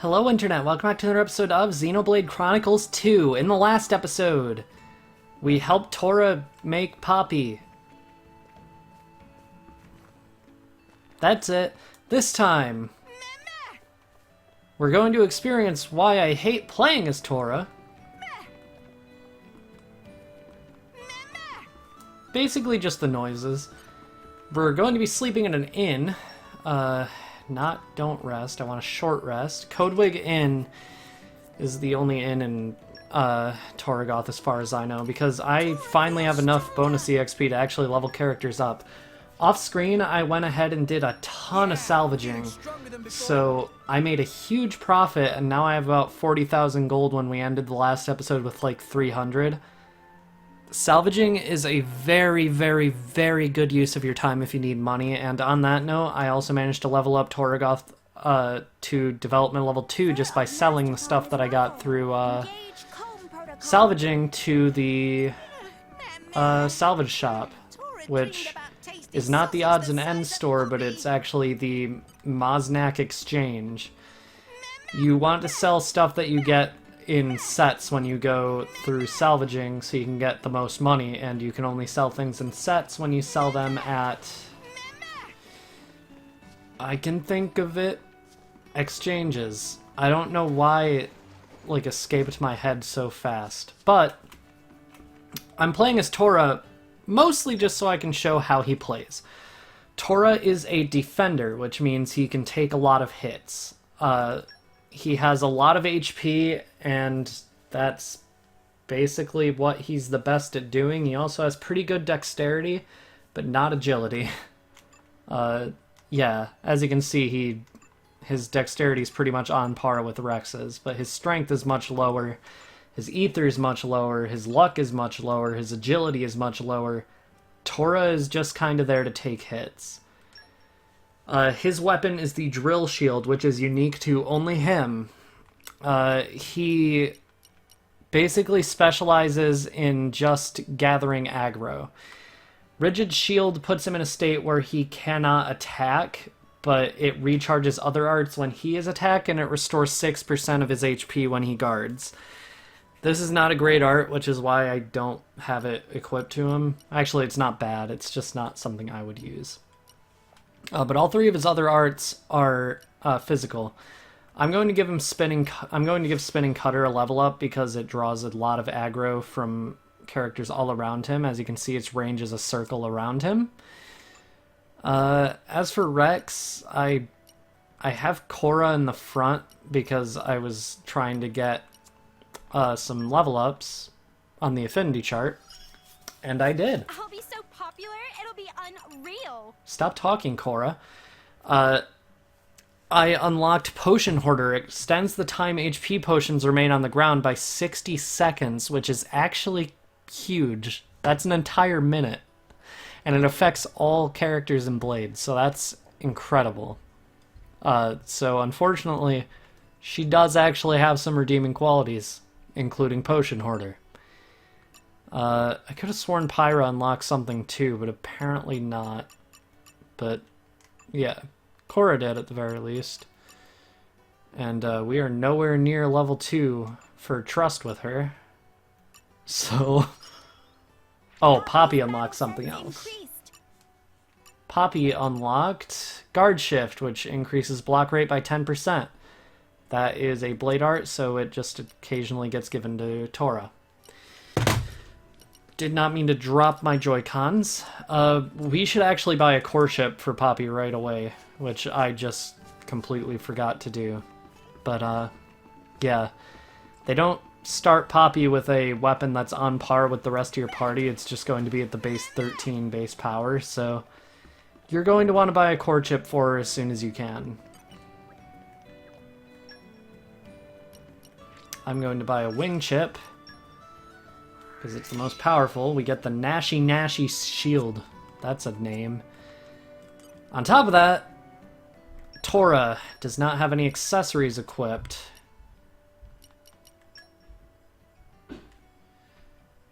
Hello Internet, welcome back to another episode of Xenoblade Chronicles 2. In the last episode, we helped Tora make Poppy. That's it. This time, we're going to experience why I hate playing as Tora. Basically just the noises. We're going to be sleeping in an inn. Not Don't Rest. I want a short rest. Codewig Inn is the only inn in Torgoth as far as I know, because I finally have enough bonus EXP to actually level characters up. Off screen, I went ahead and did a ton of salvaging, so I made a huge profit, and now I have about 40,000 gold when we ended the last episode with like 300. Salvaging is a very, very, very good use of your time if you need money, and on that note, I also managed to level up Torgoth to development level 2 just by selling the stuff that I got through salvaging to the salvage shop, which is not the odds and ends store, but it's actually the Mosnak Exchange. You want to sell stuff that you get in sets when you go through salvaging so you can get the most money, and you can only sell things in sets when you sell them at, I can think of it, exchanges. I don't know why it like escaped my head so fast, but I'm playing as Tora mostly just so I can show how he plays. Tora is a defender, which means he can take a lot of hits. He has a lot of HP, and that's basically what he's the best at doing. He also has pretty good dexterity, but not agility. Yeah, as you can see, his dexterity is pretty much on par with Rex's, but his strength is much lower, his ether is much lower, his luck is much lower, his agility is much lower. Tora is just kind of there to take hits. His weapon is the drill shield, which is unique to only him. He basically specializes in just gathering aggro. Rigid shield puts him in a state where he cannot attack, but it recharges other arts when he is attacked, and it restores 6% of his HP when he guards. This is not a great art, which is why I don't have it equipped to him. Actually, it's not bad, it's just not something I would use. But all three of his other arts are physical. I'm going to give Spinning Cutter a level up because it draws a lot of aggro from characters all around him. As you can see, its range is a circle around him. As for Rex, I have Korra in the front because I was trying to get some level ups on the affinity chart, and I did. I'll be so popular, it'll be unreal. Stop talking, Korra. I unlocked Potion Hoarder. It extends the time HP potions remain on the ground by 60 seconds, which is actually huge. That's an entire minute. And it affects all characters in Blade, so that's incredible. So unfortunately, she does actually have some redeeming qualities, including Potion Hoarder. I could have sworn Pyra unlocked something too, but apparently not. But, yeah, Korra did at the very least. And we are nowhere near level 2 for trust with her. So... Oh, Poppy unlocked something else. Poppy unlocked Guard Shift, which increases block rate by 10%. That is a Blade art, so it just occasionally gets given to Tora. Did not mean to drop my Joy-Cons. We should actually buy a core ship for Poppy right away, which I just completely forgot to do. But, yeah. They don't start Poppy with a weapon that's on par with the rest of your party. It's just going to be at the base 13 base power, so you're going to want to buy a core chip for her as soon as you can. I'm going to buy a wing chip, because it's the most powerful. We get the Nashi shield. That's a name. On top of that, Tora does not have any accessories equipped.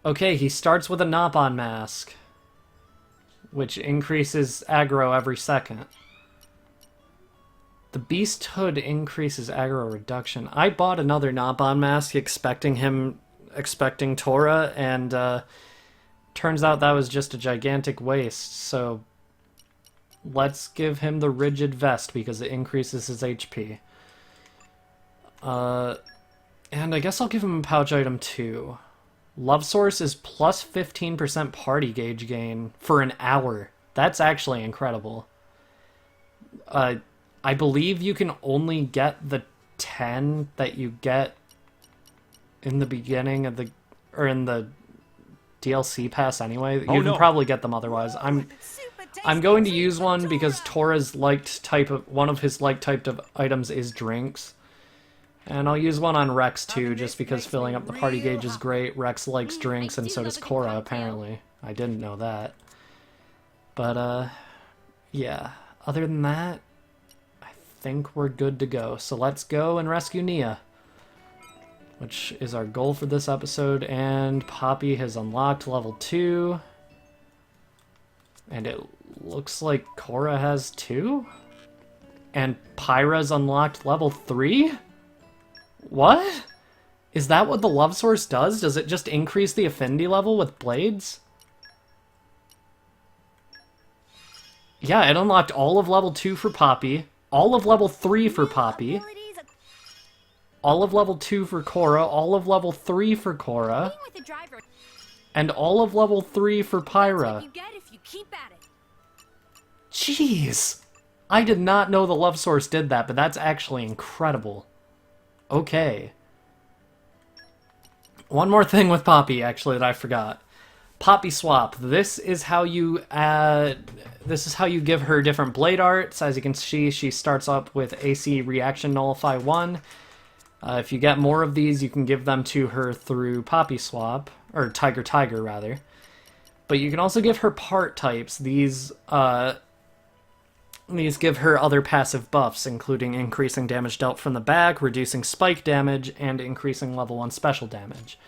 Okay, he starts with a Nopon mask, which increases aggro every second. The Beast Hood increases aggro reduction. I bought another Nabon mask expecting Tora, and turns out that was just a gigantic waste, so let's give him the Rigid Vest because it increases his HP. And I guess I'll give him a pouch item too. Love Source is plus 15% party gauge gain for an hour. That's actually incredible. I believe you can only get the 10 that you get in the beginning of or in the DLC pass anyway. You can probably get them otherwise. I'm going to use one because Tora's one of his typed of items is drinks. And I'll use one on Rex too, just because filling up the party gauge is great. Rex likes drinks, and so does Cora, apparently. I didn't know that. But, yeah. Other than that, I think we're good to go. So let's go and rescue Nia, which is our goal for this episode. And Poppy has unlocked level 2. And it looks like Cora has 2? And Pyra's unlocked level 3? What? Is that what the Love Source does? Does it just increase the affinity level with blades? Yeah, it unlocked all of level 2 for Poppy, all of level 3 for Poppy, all of level 2 for Cora, all of level 3 for Cora, and all of level 3 for Pyra. Jeez! I did not know the Love Source did that, but that's actually incredible. Okay. One more thing with Poppy, actually, that I forgot. Poppy Swap. This is how you give her different blade arts. As you can see, she starts up with AC Reaction Nullify 1. If you get more of these, you can give them to her through Poppy Swap. Or Tiger, rather. But you can also give her part types. These give her other passive buffs, including increasing damage dealt from the back, reducing spike damage, and increasing level 1 special damage.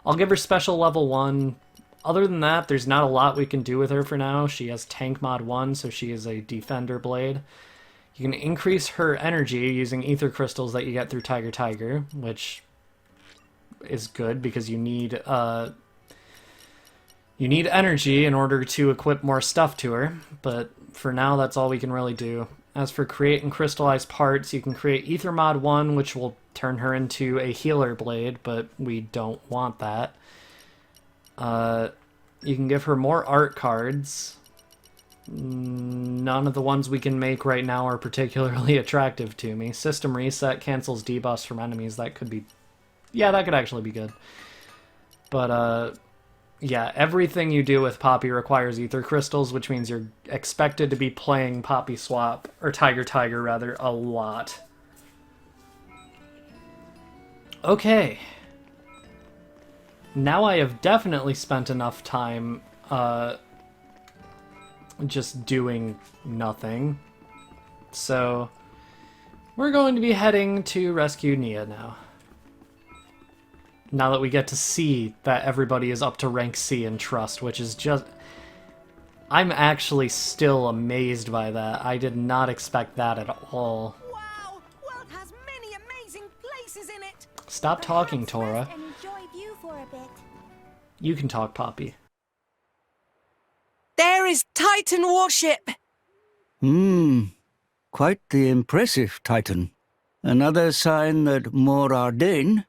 I'll give her special level 1. Other than that, there's not a lot we can do with her for now. She has tank mod 1, so she is a defender blade. You can increase her energy using ether crystals that you get through Tiger, which is good because you need energy in order to equip more stuff to her, but for now that's all we can really do. As for create and crystallize parts, you can create Ether Mod 1, which will turn her into a healer blade, but we don't want that. You can give her more art cards. None of the ones we can make right now are particularly attractive to me. System Reset cancels debuffs from enemies. That could be... yeah, that could actually be good. But, yeah, everything you do with Poppy requires ether crystals, which means you're expected to be playing Poppy Swap, or Tiger rather, a lot. Okay. Now I have definitely spent enough time, just doing nothing. So, we're going to be heading to rescue Nia now. Now that we get to see that everybody is up to rank C in Trust, which is just... I'm actually still amazed by that. I did not expect that at all. Wow! World has many amazing places in it. Stop talking, Tora. And enjoy view for a bit. You can talk, Poppy. There is Titan warship! Quite the impressive Titan. Another sign that Morardain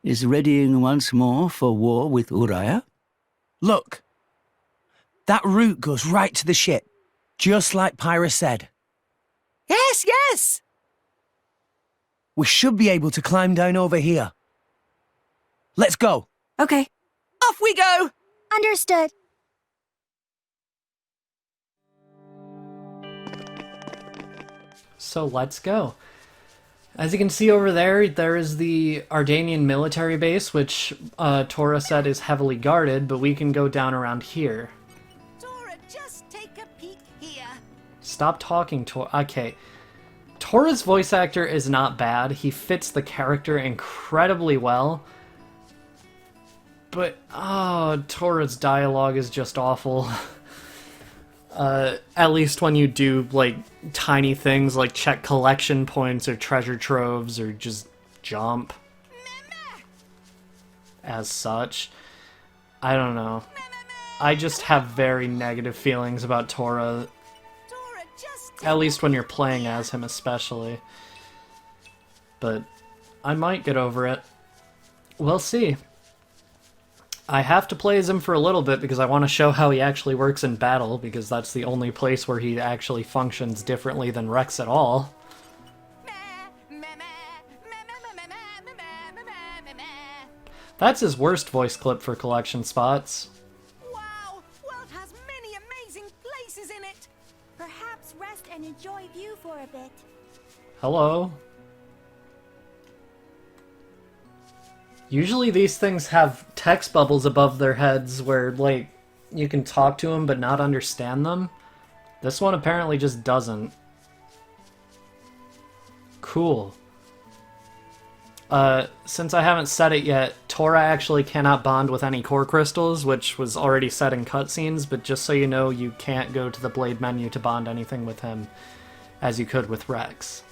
is readying once more for war with Uriah? Look. That route goes right to the ship, just like Pyra said. Yes! We should be able to climb down over here. Let's go. Okay. Off we go! Understood. So let's go. As you can see over there, there is the Ardanian military base, which Tora said is heavily guarded, but we can go down around here. Tora, just take a peek here. Stop talking, Tora. Okay. Tora's voice actor is not bad. He fits the character incredibly well. But, Tora's dialogue is just awful. At least when you do, like, tiny things like check collection points or treasure troves or just jump. As such. I don't know. I just have very negative feelings about Tora. Dora, just At least when you're playing as him, especially. But I might get over it. We'll see. I have to play as him for a little bit because I want to show how he actually works in battle, because that's the only place where he actually functions differently than Rex at all. That's his worst voice clip for collection spots. wow! World has many amazing places in it. Perhaps rest and enjoy view for a bit. Hello. Usually these things have text bubbles above their heads where, like, you can talk to them but not understand them. This one apparently just doesn't. Cool. Since I haven't said it yet, Tora actually cannot bond with any core crystals, which was already said in cutscenes, but just so you know, you can't go to the blade menu to bond anything with him, as you could with Rex.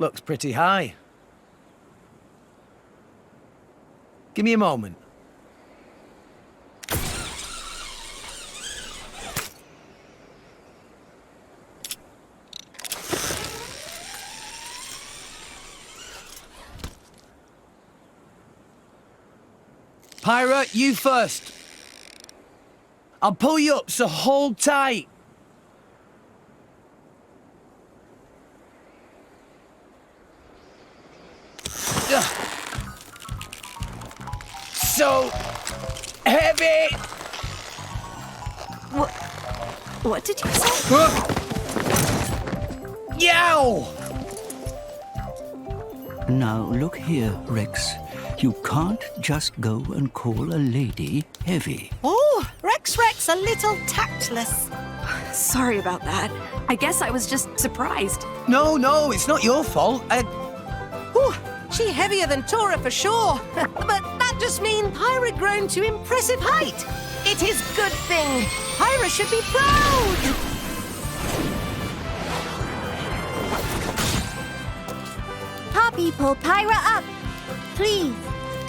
Looks pretty high. Give me a moment. Pyra, you first. I'll pull you up, so hold tight. So heavy. What did you say? Yow! Now, look here, Rex. You can't just go and call a lady heavy. Oh, Rex, a little tactless. Sorry about that. I guess I was just surprised. No, it's not your fault. Ooh, she heavier than Tora for sure. But that just means Pyra grown to impressive height. It is good thing. Pyra should be proud. Poppy, pull Pyra up. Please,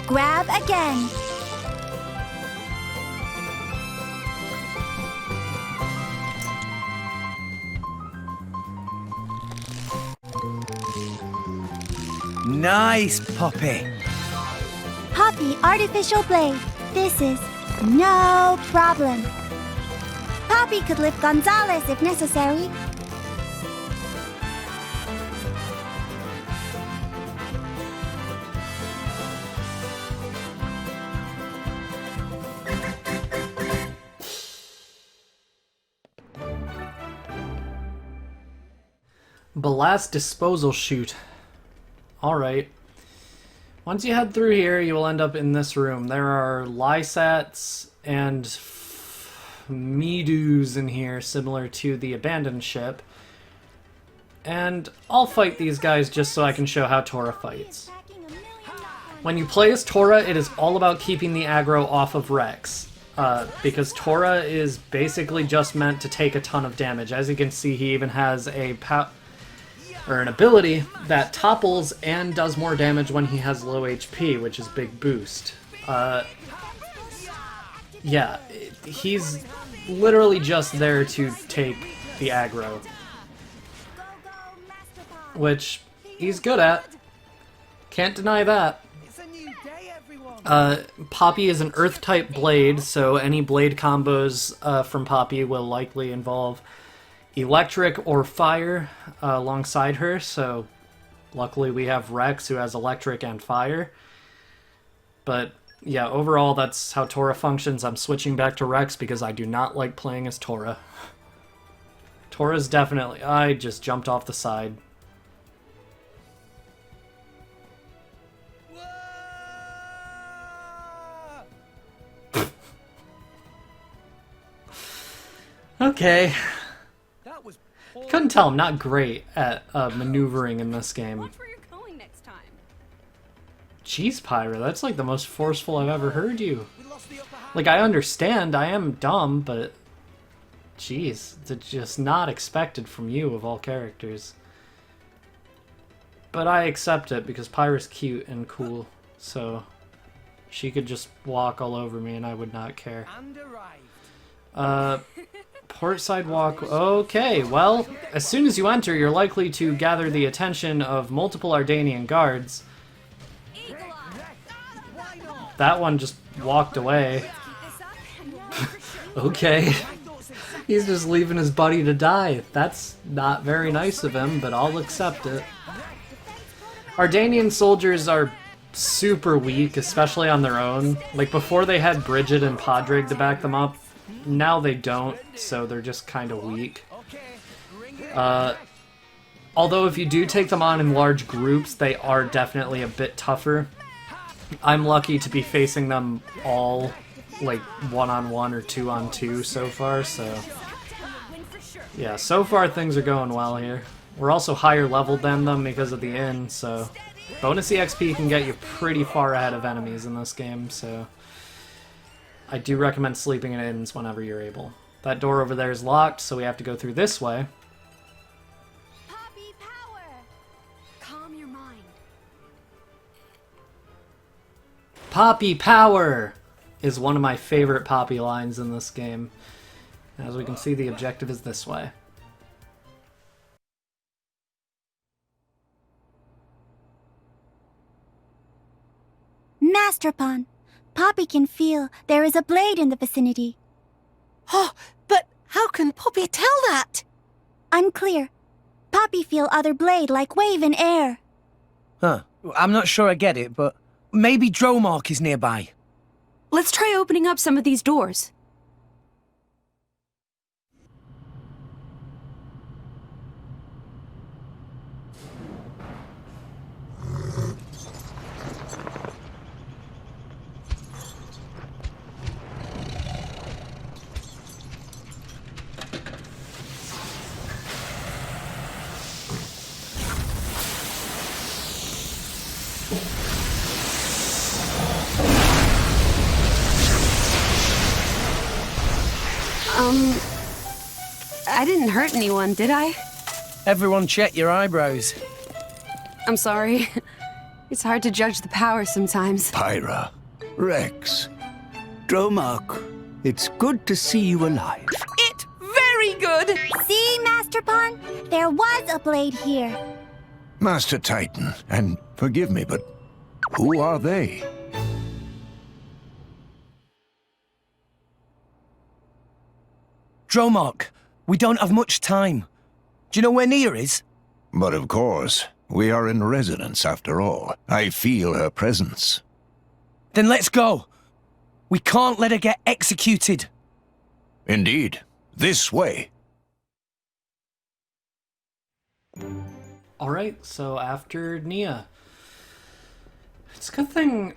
grab again. Nice, Poppy. Poppy, artificial blade. This is no problem. Poppy could lift Gonzalez if necessary. Ballast disposal chute. Alright. Once you head through here, you will end up in this room. There are Lysats and Medus in here, similar to the abandoned ship. And I'll fight these guys just so I can show how Tora fights. When you play as Tora, it is all about keeping the aggro off of Rex. Because Tora is basically just meant to take a ton of damage. As you can see, he even has an ability that topples and does more damage when he has low HP, which is big boost. Yeah, he's literally just there to take the aggro, which he's good at. Can't deny that. Poppy is an Earth-type blade, so any blade combos from Poppy will likely involve electric or fire alongside her, so luckily we have Rex, who has electric and fire. But yeah, overall that's how Tora functions. I'm switching back to Rex because I do not like playing as Tora. Tora's definitely... I just jumped off the side. Okay. tell I'm not great at maneuvering in this game. Watch where you're going next time. Jeez, Pyra, that's like the most forceful I've ever heard you. Like, I understand, I am dumb, but... Jeez, it's just not expected from you of all characters. But I accept it because Pyra's cute and cool, so... She could just walk all over me and I would not care. Port sidewalk. Okay, well, as soon as you enter, you're likely to gather the attention of multiple Ardanian guards. That one just walked away. Okay. He's just leaving his buddy to die. That's not very nice of him, but I'll accept it. Ardanian soldiers are super weak, especially on their own. Like, before they had Bridget and Podrick to back them up. Now they don't, so they're just kind of weak. Although if you do take them on in large groups, they are definitely a bit tougher. I'm lucky to be facing them all, like, 1-on-1 or 2-on-2 so far, so... Yeah, so far things are going well here. We're also higher leveled than them because of the inn, so... Bonus EXP can get you pretty far ahead of enemies in this game, so... I do recommend sleeping in inns whenever you're able. That door over there is locked, so we have to go through this way. Poppy power! Calm your mind. Poppy power is one of my favorite Poppy lines in this game. As we can see, the objective is this way. Master Pawn, Poppy can feel there is a blade in the vicinity. Oh, but how can Poppy tell that? Unclear. Poppy feel other blade like wave in air. Huh. I'm not sure I get it, but maybe Dromark is nearby. Let's try opening up some of these doors. I didn't hurt anyone, did I? Everyone check your eyebrows. I'm sorry. It's hard to judge the power sometimes. Pyra, Rex, Dromark, it's good to see you alive. It very good! See, Master Pawn? There was a blade here. Master Titan, and forgive me, but who are they? Dromark, we don't have much time. Do you know where Nia is? But of course, we are in residence after all. I feel her presence. Then let's go. We can't let her get executed. Indeed. This way. Alright, so after Nia. It's a good thing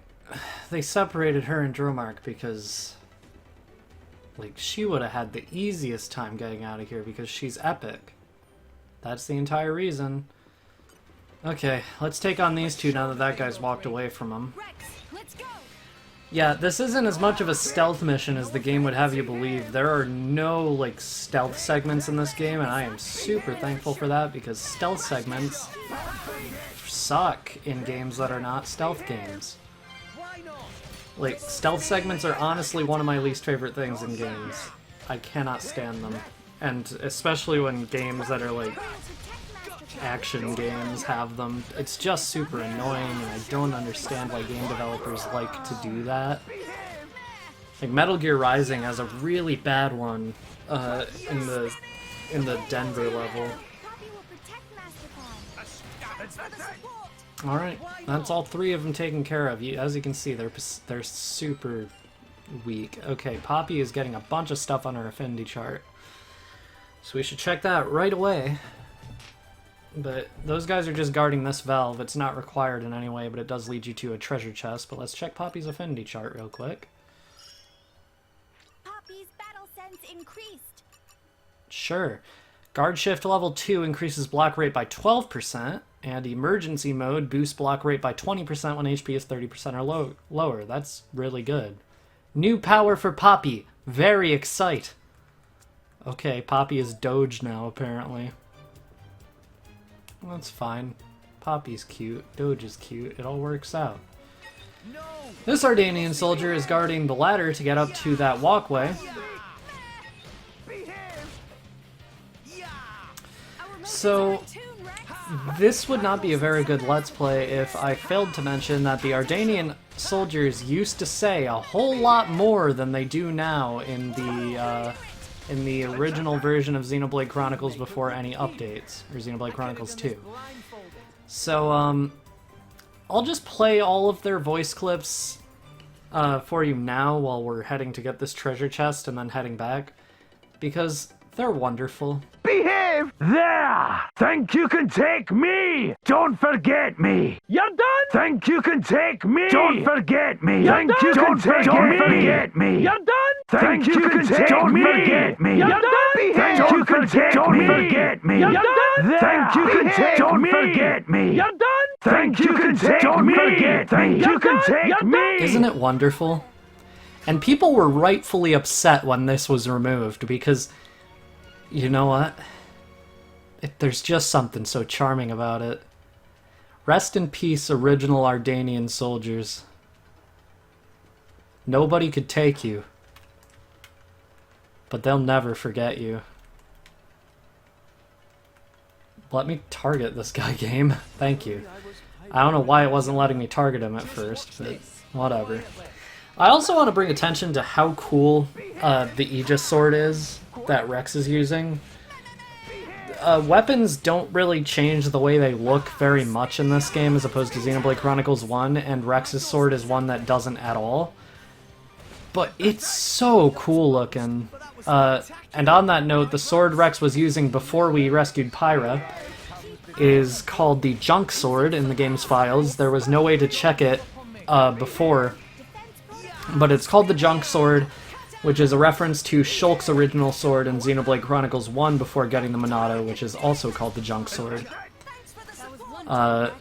they separated her and Dromark because... Like, she would have had the easiest time getting out of here because she's epic. That's the entire reason. Okay, let's take on these two now that that guy's walked away from them. Yeah, this isn't as much of a stealth mission as the game would have you believe. There are no, like, stealth segments in this game, and I am super thankful for that because stealth segments suck in games that are not stealth games. Like, stealth segments are honestly one of my least favorite things in games. I cannot stand them. And especially when games that are, like, action games have them. It's just super annoying, and I don't understand why game developers like to do that. Like, Metal Gear Rising has a really bad one in the Denver level. Alright, that's all three of them taken care of. As you can see, they're super weak. Okay, Poppy is getting a bunch of stuff on her affinity chart. So we should check that right away. But those guys are just guarding this valve. It's not required in any way, but it does lead you to a treasure chest. But let's check Poppy's affinity chart real quick. Poppy's battle sense increased. Sure. Guard Shift level 2 increases block rate by 12%, and Emergency Mode boosts block rate by 20% when HP is 30% or lower. That's really good. New power for Poppy. Very excite. Okay, Poppy is Doge now, apparently. That's fine. Poppy's cute. Doge is cute. It all works out. This Ardanian soldier is guarding the ladder to get up to that walkway. So, this would not be a very good Let's Play if I failed to mention that the Ardanian soldiers used to say a whole lot more than they do now in the original version of Xenoblade Chronicles before any updates, or Xenoblade Chronicles 2. So, I'll just play all of their voice clips for you now while we're heading to get this treasure chest and then heading back, because they're wonderful. Behave! There! Think you can take me! Don't forget me! You're done! Think you can take me! Don't forget me! Think you can take me! Don't forget me! You're done! Think you can take me! Don't forget me! You're done! Think you can take me! Don't forget me! You're done! Think you can take me! Don't forget me! You're done! Think you can take me! Don't forget me! You can take me! Isn't it wonderful? And people were rightfully upset when this was removed, because you know what? There's just something so charming about it. Rest in peace, original Ardanian soldiers. Nobody could take you, but they'll never forget you. Let me target this guy, game. Thank you. I don't know why it wasn't letting me target him at first, but whatever. I also want to bring attention to how cool the Aegis sword is that Rex is using. Weapons don't really change the way they look very much in this game as opposed to Xenoblade Chronicles 1, and Rex's sword is one that doesn't at all. But it's so cool looking. And on that note, the sword Rex was using before we rescued Pyra is called the Junk Sword in the game's files. There was no way to check it before, but it's called the Junk Sword, which is a reference to Shulk's original sword in Xenoblade Chronicles 1 before getting the Monado, which is also called the Junk Sword. On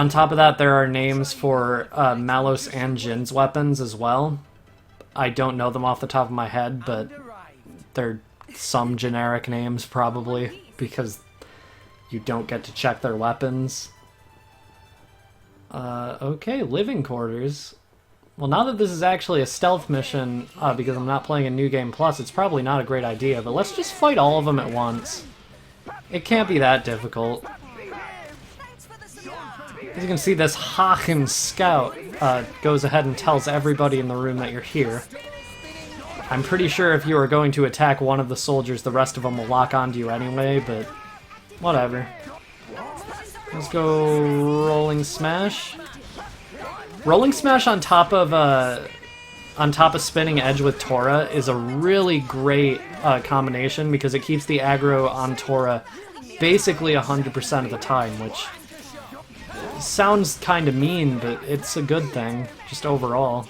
top of that, there are names for Malos and Jin's weapons as well. I don't know them off the top of my head, but they're some generic names probably, because you don't get to check their weapons. Okay, living quarters. Well, now that this is actually a stealth mission, because I'm not playing a New Game Plus, it's probably not a great idea, but let's just fight all of them at once. It can't be that difficult. As you can see, this Haken scout goes ahead and tells everybody in the room that you're here. I'm pretty sure if you are going to attack one of the soldiers, the rest of them will lock onto you anyway, but whatever. Let's go Rolling Smash. Rolling Smash on top of Spinning Edge with Tora is a really great combination because it keeps the aggro on Tora basically 100% of the time, which sounds kind of mean, but it's a good thing, just overall.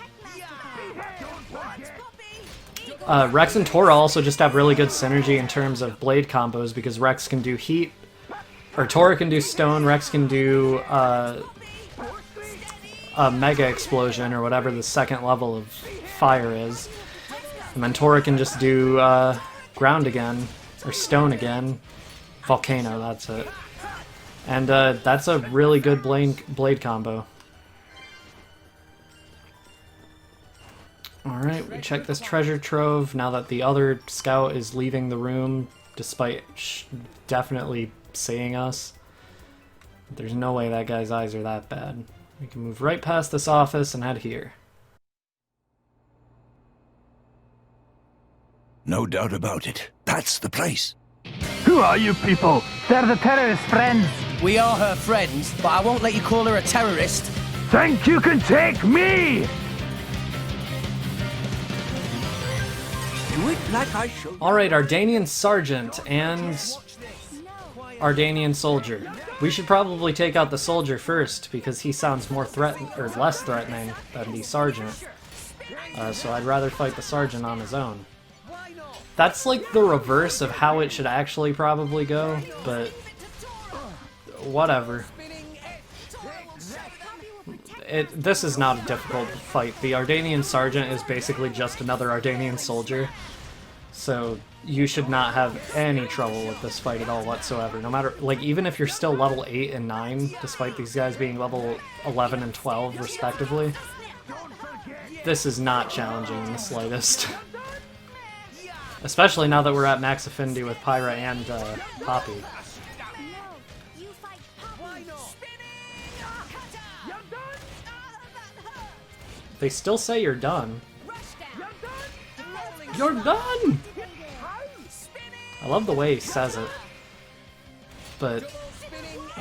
Rex and Tora also just have really good synergy in terms of blade combos because Rex can do heat, or Tora can do stone, Rex can do a Mega Explosion, or whatever the second level of fire is. And then Tora can just do ground again, or stone again. Volcano, that's it. And that's a really good blade combo. Alright, we check this treasure trove now that the other scout is leaving the room, despite definitely seeing us. There's no way that guy's eyes are that bad. We can move right past this office and head here. No doubt about it. That's the place. Who are you people? They're the terrorist friends. We are her friends, but I won't let you call her a terrorist. Think you can take me! Do it like I showed. Alright, Ardanian Sergeant and Ardanian Soldier. We should probably take out the Soldier first, because he sounds more less threatening than the Sergeant. So I'd rather fight the Sergeant on his own. That's like the reverse of how it should actually probably go, but whatever. This is not a difficult fight. The Ardanian Sergeant is basically just another Ardanian soldier, so you should not have any trouble with this fight at all whatsoever. No matter, like, even if you're still level 8 and 9, despite these guys being level 11 and 12 respectively, this is not challenging in the slightest. Especially now that we're at max affinity with Pyra and Poppy. They still say you're done. You're done! I love the way he says it. But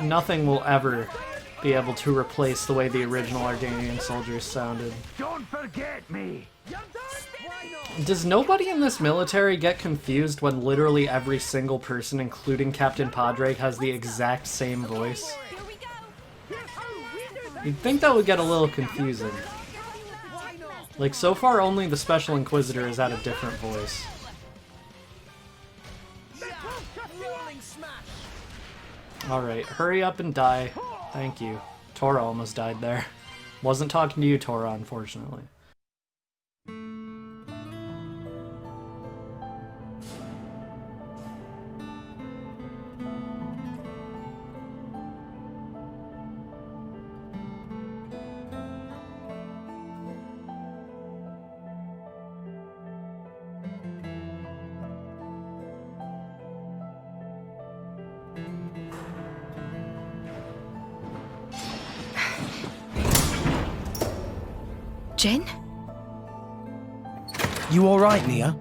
nothing will ever be able to replace the way the original Ardanian soldiers sounded. Don't forget me. Does nobody in this military get confused when literally every single person, including Captain Padraig, has the exact same voice? You'd think that would get a little confusing. Like, so far only the Special Inquisitor has had a different voice. Alright, hurry up and die. Thank you. Tora almost died there. Wasn't talking to you, Tora, unfortunately. Jen? You alright, Nia?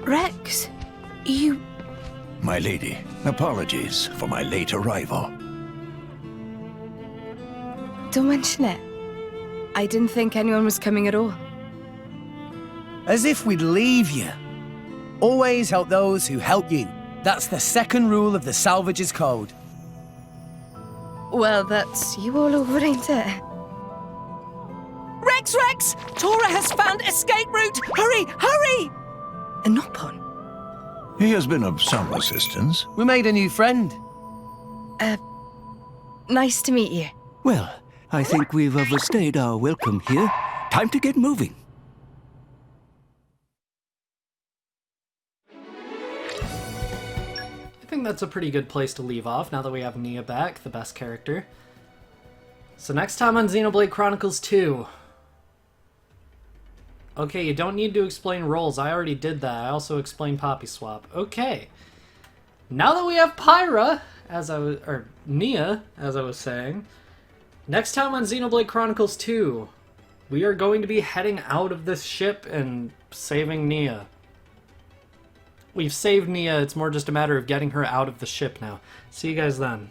Rex? You... My lady, apologies for my late arrival. Don't mention it. I didn't think anyone was coming at all. As if we'd leave you. Always help those who help you. That's the second rule of the Salvage's Code. Well, that's you all over, ain't it? Rex! Tora has found escape route! Hurry! Hurry! A Nopon? He has been of some assistance. We made a new friend. Nice to meet you. Well, I think we've overstayed our welcome here. Time to get moving. I think that's a pretty good place to leave off now that we have Nia back, the best character. So next time on Xenoblade Chronicles 2. Okay, you don't need to explain roles. I already did that. I also explained Poppy Swap. Okay. Now that we have Pyra, or Nia, as I was saying, next time on Xenoblade Chronicles 2, we are going to be heading out of this ship and saving Nia. We've saved Nia, it's more just a matter of getting her out of the ship now. See you guys then.